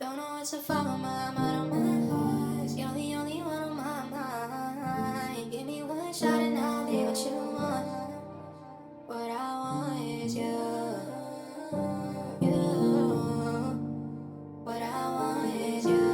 Don't know what to follow my mind on my eyes. You're the only one on my mind. Give me one shot and I'll be what you want. What I want is you. What I want is you.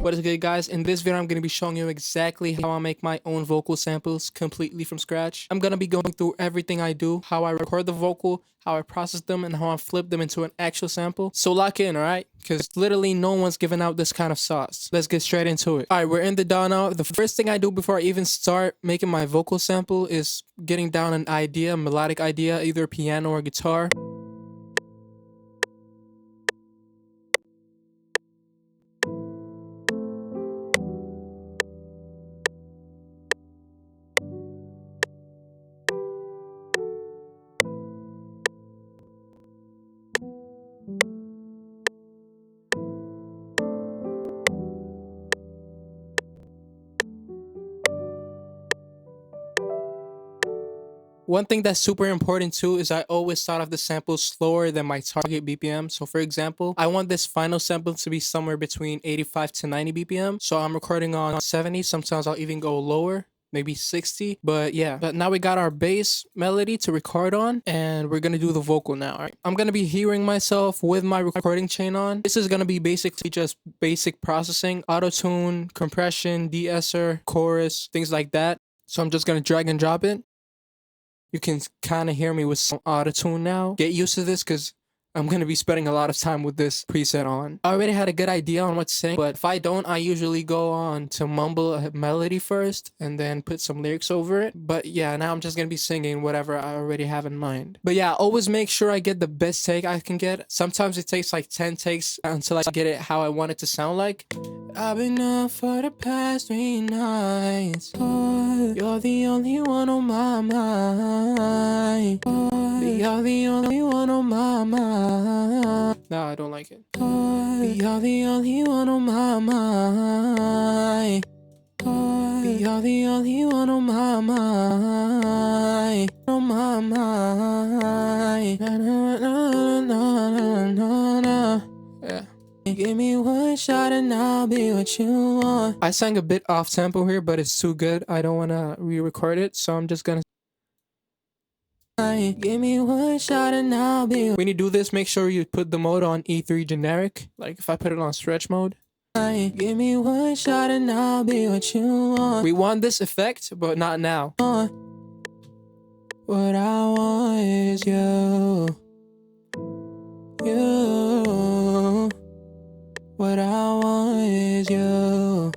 What is good, guys? In this video I'm going to be showing you exactly how I make my own vocal samples completely from scratch. I'm going to be going through everything I do, how I record the vocal, how I process them, and how I flip them into an actual sample. So lock in, alright? Because literally no one's giving out this kind of sauce. Let's get straight into it. Alright, we're in the DAW now. The first thing I do before I even start making my vocal sample is getting down an idea, a melodic idea, either piano or guitar. One thing that's super important too is I always start off the sample slower than my target BPM. So for example, I want this final sample to be somewhere between 85 to 90 BPM. So I'm recording on 70. Sometimes I'll even go lower, maybe 60. But yeah, but now we got our bass melody to record on and we're going to do the vocal now. All right? I'm going to be hearing myself with my recording chain on. This is going to be basically just basic processing, auto-tune, compression, de-esser, chorus, things like that. So I'm just going to drag and drop it. You can kind of hear me with some auto-tune now. Get used to this because I'm going to be spending a lot of time with this preset on. I already had a good idea on what to sing, but if I don't, I usually go on to mumble a melody first and then put some lyrics over it. But yeah, now I'm just going to be singing whatever I already have in mind. But yeah, always make sure I get the best take I can get. Sometimes it takes like 10 takes until I get it how I want it to sound like. I've been up for the past 3 nights. You're the only one on my mind. You're the only one on my mind. No, I don't like it. You're the only one on my mind. You're the only one on my mind. On my mind. Na, na, na, na, na, na, na. Yeah. Give me one shot and I'll be what you want. I sang a bit off tempo here, but it's too good. I don't want to re-record it, so I'm just gonna. Give me one shot and I'll be. When you do this, make sure you put the mode on E3 generic. Like if I put it on stretch mode. Give me one shot and I'll be what you want. We want this effect, but not now. What I want is you. You. What I want is you.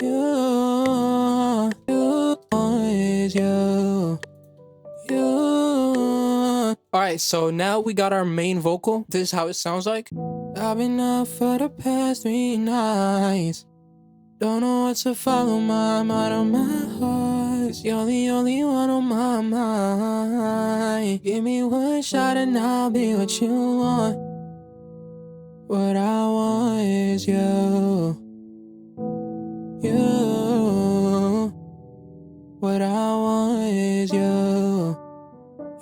You. You want is you. You. Alright, so now we got our main vocal. This is how it sounds like. I've been up for the past 3 nights. Don't know what to follow my mind on my heart. You're the only one on my mind. Give me one shot and I'll be what you want. What I want is you. You. What I want is you.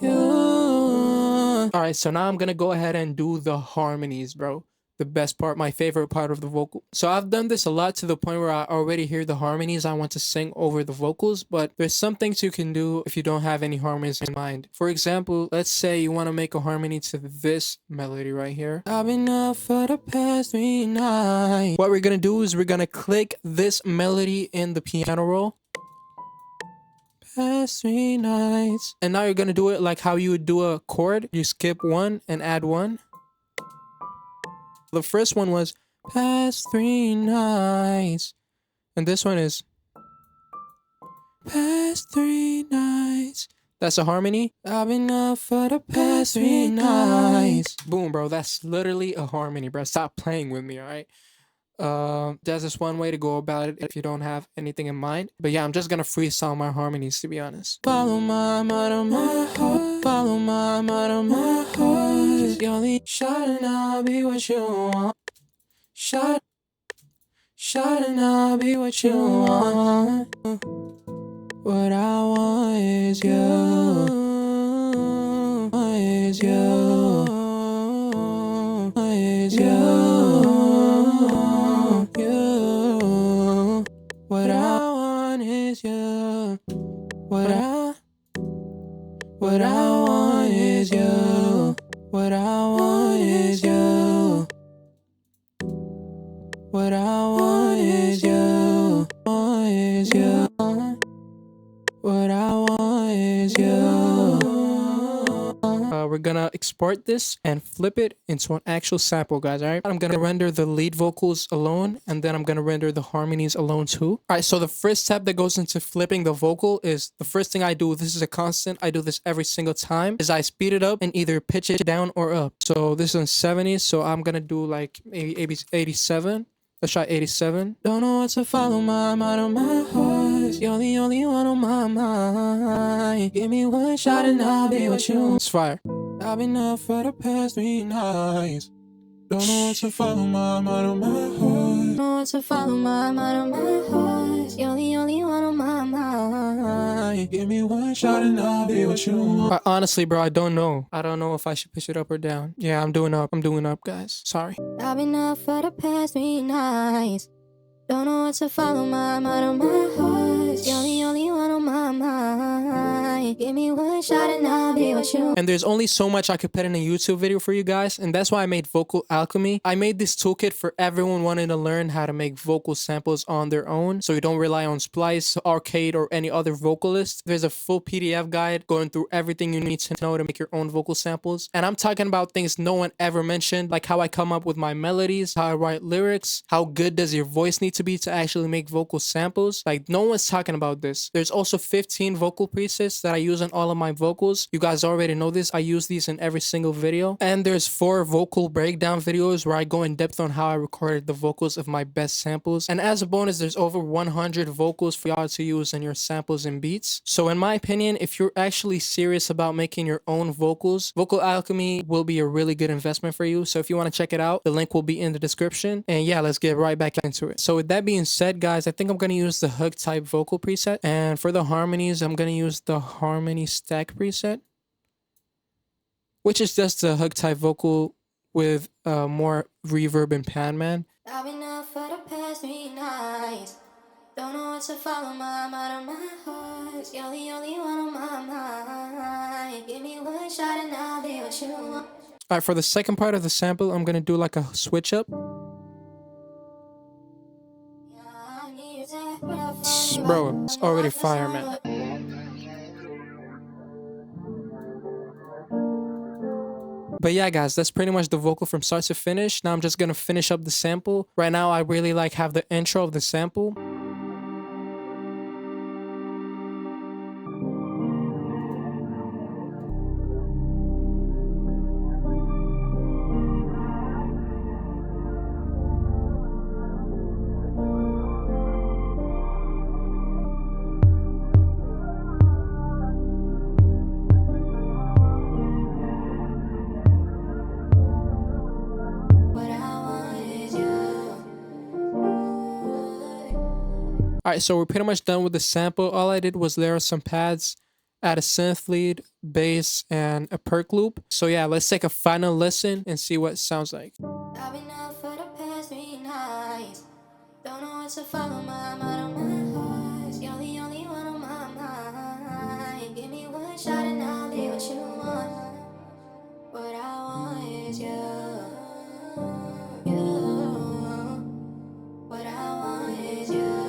You. Alright, so now I'm gonna go ahead and do the harmonies, bro. The best part, my favorite part of the vocal. So I've done this a lot to the point where I already hear the harmonies. I want to sing over the vocals, but there's some things you can do if you don't have any harmonies in mind. For example, let's say you want to make a harmony to this melody right here. I've been up for the past 3 nights. What we're gonna do is we're gonna click this melody in the piano roll. Past 3 nights. And now you're gonna do it like how you would do a chord. You skip 1 and add 1. The first one was past 3 nights. And this one is past 3 nights. That's a harmony. I've been up for the past 3 nights. Boom, bro. That's literally a harmony, bro. Stop playing with me, alright? There's just one way to go about it if you don't have anything in mind. But yeah, I'm just gonna freestyle my harmonies, to be honest. Follow my mind on my heart. Follow my mind on my heart. Just you're the shot and I'll be what you want. Shot and I'll be what you want. What I want is you. Is you. What I want is you. What I want is you. What I want is you. Want is you. What I want is you. We're gonna export this and flip it into an actual sample, guys. All right, I'm gonna render the lead vocals alone, and then I'm gonna render the harmonies alone too. All right, so the first step that goes into flipping the vocal is the first thing I do. This is a constant. I do this every single time. Is I speed it up and either pitch it down or up. So this is in 70s. So I'm gonna do like maybe 87. Let's try 87. Don't know what to follow my mind or my heart. You're the only one on my mind. Give me one shot and I'll be with you. It's fire. I've been up for the past 3 nights. Don't know what to follow my mind or my heart. Don't know what to follow my mind or my heart. You're the only one on my mind. Give me one shot and I'll be with you. Honestly, bro, I don't know. I don't know if I should pitch it up or down. Yeah, I'm doing up. I'm doing up, guys. Sorry. I've been up for the past 3 nights. Don't know what to follow my mind or my heart. You're the only one on my mind. Give me one shot and I'll be with you. And there's only so much I could put in a YouTube video for you guys, and that's why I made Vocal Alchemy. I made this toolkit for everyone wanting to learn how to make vocal samples on their own, so you don't rely on Splice, Arcade, or any other vocalist. There's a full PDF guide going through everything you need to know to make your own vocal samples. And I'm talking about things no one ever mentioned, like how I come up with my melodies, how I write lyrics, how good does your voice need to be to actually make vocal samples. Like, no one's talking about this. There's also 15 vocal presets that I use on all of my vocals. You guys already know this. I use these in every single video. And there's 4 vocal breakdown videos where I go in depth on how I recorded the vocals of my best samples. And as a bonus, there's over 100 vocals for y'all to use in your samples and beats. So in my opinion, if you're actually serious about making your own vocals, Vocal Alchemy will be a really good investment for you. So if you want to check it out, the link will be in the description. And yeah, let's get right back into it. So with that being said, guys, I think I'm going to use the hug type vocal preset. And for the harmonies, I'm going to use the harmony stack preset, which is just a hug type vocal with more reverb and pan, man. I've been up for the past 3 nights. Don't know what to follow my mind or my heart. You're the only one on my mind. Give me one shot and I'll be what you want. Alright, for the second part of the sample, I'm gonna do like a switch up. Bro, it's already fire, man. But yeah, guys, that's pretty much the vocal from start to finish. Now I'm just gonna finish up the sample. Right now, I really like have the intro of the sample. Alright, so we're pretty much done with the sample. All I did was layer some pads, add a synth lead, bass, and a perk loop. So yeah, let's take a final listen and see what it sounds like. I've been out for the past 3 nights. Don't know what to follow my mind or my heart. You're the only one on my mind. Give me one shot and I'll be what you want. What I want is you. What I want is you.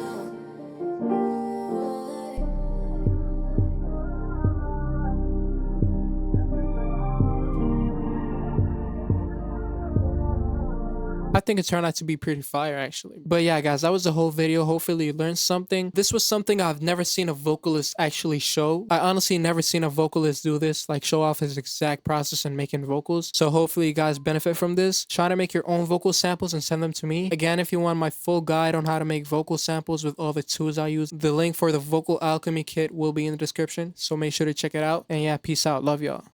I think it turned out to be pretty fire, actually. But yeah, guys, that was the whole video. Hopefully you learned something. This was something I've never seen a vocalist actually show. I honestly never seen a vocalist do this, like show off his exact process in making vocals. So hopefully you guys benefit from this. Try to make your own vocal samples and send them to me. Again, if you want my full guide on how to make vocal samples with all the tools I use, the link for the Vocal Alchemy kit will be in the description. So make sure to check it out. And yeah, peace out. Love y'all.